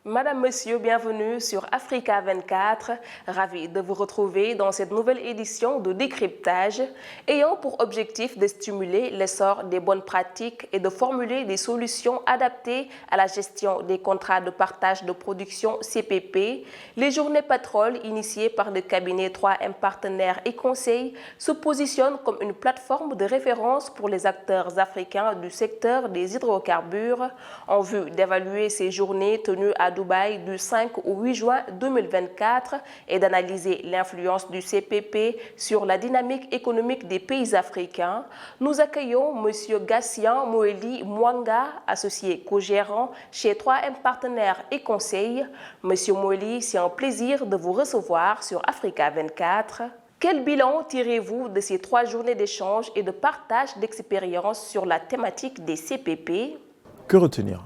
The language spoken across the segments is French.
Madame, Monsieur, bienvenue sur Africa 24. Ravi de vous retrouver dans cette nouvelle édition de décryptage ayant pour objectif de stimuler l'essor des bonnes pratiques et de formuler des solutions adaptées à la gestion des contrats de partage de production CPP. Les journées pétrole initiées par le cabinet 3M Partenaires et Conseils se positionnent comme une plateforme de référence pour les acteurs africains du secteur des hydrocarbures en vue d'évaluer ces journées tenues à Dubaï du 5 au 8 juin 2024 et d'analyser l'influence du CPP sur la dynamique économique des pays africains. Nous accueillons M. Gassian Moeli Mwanga, associé co-gérant chez 3M Partenaires et Conseils. M. Moeli, c'est un plaisir de vous recevoir sur Africa 24. Quel bilan tirez-vous de ces 3 journées d'échange et de partage d'expériences sur la thématique des CPP? Que retenir?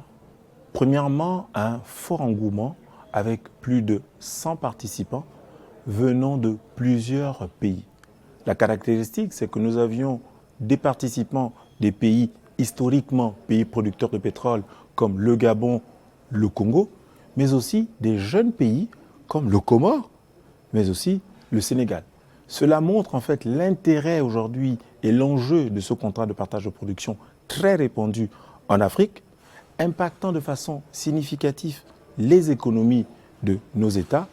Premièrement, un fort engouement avec plus de 100 participants venant de plusieurs pays. La caractéristique, c'est que nous avions des participants des pays historiquement pays producteurs de pétrole comme le Gabon, le Congo, mais aussi des jeunes pays comme le Comore, mais aussi le Sénégal. Cela montre en fait l'intérêt aujourd'hui et l'enjeu de ce contrat de partage de production très répandu en Afrique, impactant de façon significative les économies de nos États,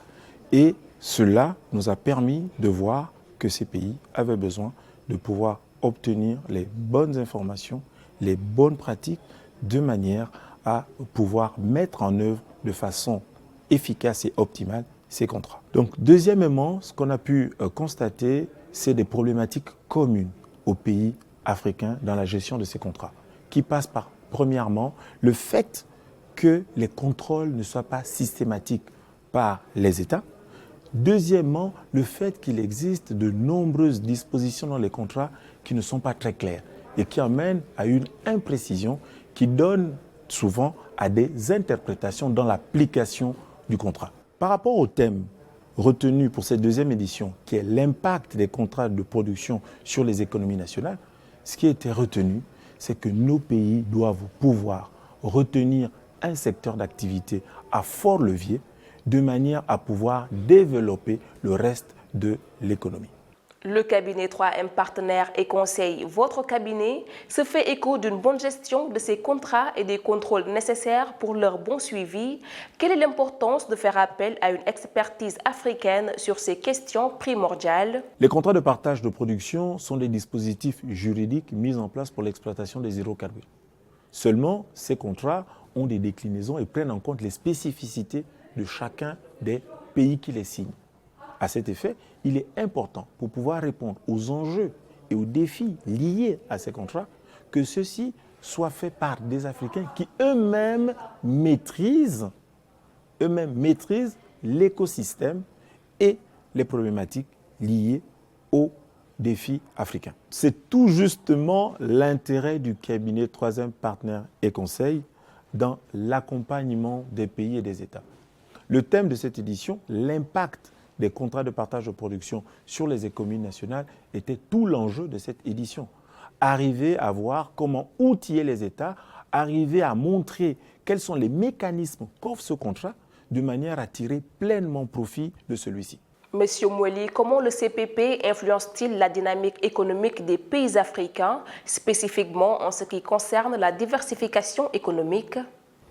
et cela nous a permis de voir que ces pays avaient besoin de pouvoir obtenir les bonnes informations, les bonnes pratiques, de manière à pouvoir mettre en œuvre de façon efficace et optimale ces contrats. Donc, deuxièmement, ce qu'on a pu constater, c'est des problématiques communes aux pays africains dans la gestion de ces contrats, qui passent par, premièrement, le fait que les contrôles ne soient pas systématiques par les États. Deuxièmement, le fait qu'il existe de nombreuses dispositions dans les contrats qui ne sont pas très claires et qui amènent à une imprécision qui donne souvent à des interprétations dans l'application du contrat. Par rapport au thème retenu pour cette deuxième édition, qui est l'impact des contrats de production sur les économies nationales, ce qui a été retenu, c'est que nos pays doivent pouvoir retenir un secteur d'activité à fort levier de manière à pouvoir développer le reste de l'économie. Le cabinet 3M Partenaires et Conseils, votre cabinet, se fait écho d'une bonne gestion de ces contrats et des contrôles nécessaires pour leur bon suivi. Quelle est l'importance de faire appel à une expertise africaine sur ces questions primordiales? Les contrats de partage de production sont des dispositifs juridiques mis en place pour l'exploitation des hydrocarbures. Seulement, ces contrats ont des déclinaisons et prennent en compte les spécificités de chacun des pays qui les signent. À cet effet, il est important pour pouvoir répondre aux enjeux et aux défis liés à ces contrats que ceux-ci soient faits par des Africains qui eux-mêmes maîtrisent l'écosystème et les problématiques liées aux défis africains. C'est tout justement l'intérêt du cabinet 3M Partenaires et Conseils dans l'accompagnement des pays et des États. Le thème de cette édition, l'impact des contrats de partage de production sur les économies nationales, était tout l'enjeu de cette édition. Arriver à voir comment outiller les États, arriver à montrer quels sont les mécanismes qu'offre ce contrat de manière à tirer pleinement profit de celui-ci. Monsieur Moeli, comment le CPP influence-t-il la dynamique économique des pays africains, spécifiquement en ce qui concerne la diversification économique?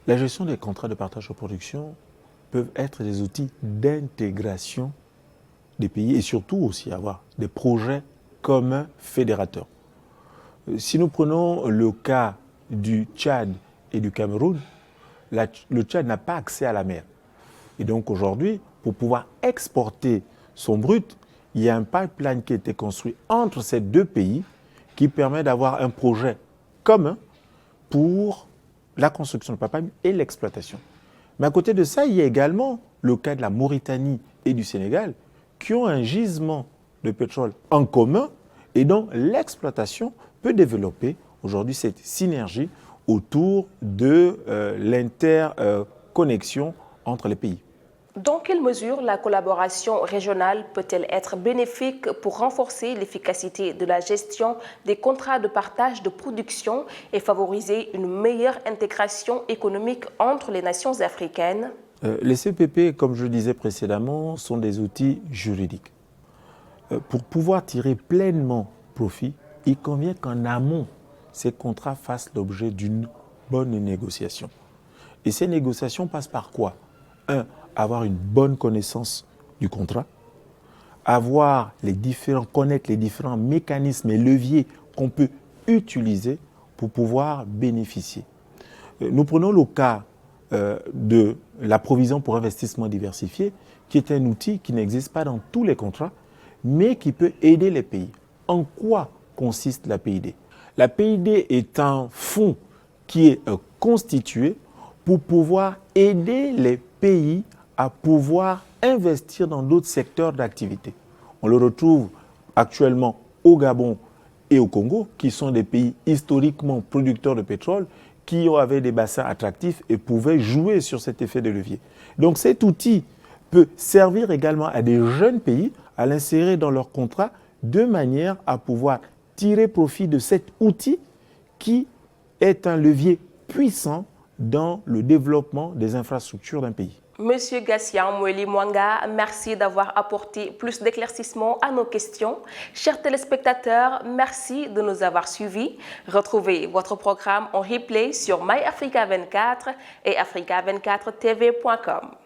La gestion des contrats de partage de production peuvent être des outils d'intégration des pays et surtout aussi avoir des projets communs fédérateurs. Si nous prenons le cas du Tchad et du Cameroun, le Tchad n'a pas accès à la mer. Et donc aujourd'hui, pour pouvoir exporter son brut, il y a un pipeline qui a été construit entre ces deux pays qui permet d'avoir un projet commun pour la construction de pipeline et l'exploitation. Mais à côté de ça, il y a également le cas de la Mauritanie et du Sénégal qui ont un gisement de pétrole en commun et dont l'exploitation peut développer aujourd'hui cette synergie autour de l'interconnexion entre les pays. Dans quelle mesure la collaboration régionale peut-elle être bénéfique pour renforcer l'efficacité de la gestion des contrats de partage de production et favoriser une meilleure intégration économique entre les nations africaines? Les CPP, comme je le disais précédemment, sont des outils juridiques. Pour pouvoir tirer pleinement profit, il convient qu'en amont, ces contrats fassent l'objet d'une bonne négociation. Et ces négociations passent par quoi? Avoir une bonne connaissance du contrat, connaître les différents mécanismes et leviers qu'on peut utiliser pour pouvoir bénéficier. Nous prenons le cas de la provision pour investissement diversifié, qui est un outil qui n'existe pas dans tous les contrats, mais qui peut aider les pays. En quoi consiste la PID? La PID est un fonds qui est constitué pour pouvoir aider les pays à pouvoir investir dans d'autres secteurs d'activité. On le retrouve actuellement au Gabon et au Congo, qui sont des pays historiquement producteurs de pétrole, qui avaient des bassins attractifs et pouvaient jouer sur cet effet de levier. Donc cet outil peut servir également à des jeunes pays à l'insérer dans leur contrat de manière à pouvoir tirer profit de cet outil qui est un levier puissant dans le développement des infrastructures d'un pays. Monsieur Gassian Mweli Mwanga, merci d'avoir apporté plus d'éclaircissements à nos questions. Chers téléspectateurs, merci de nous avoir suivis. Retrouvez votre programme en replay sur MyAfrica 24 et africa24tv.com.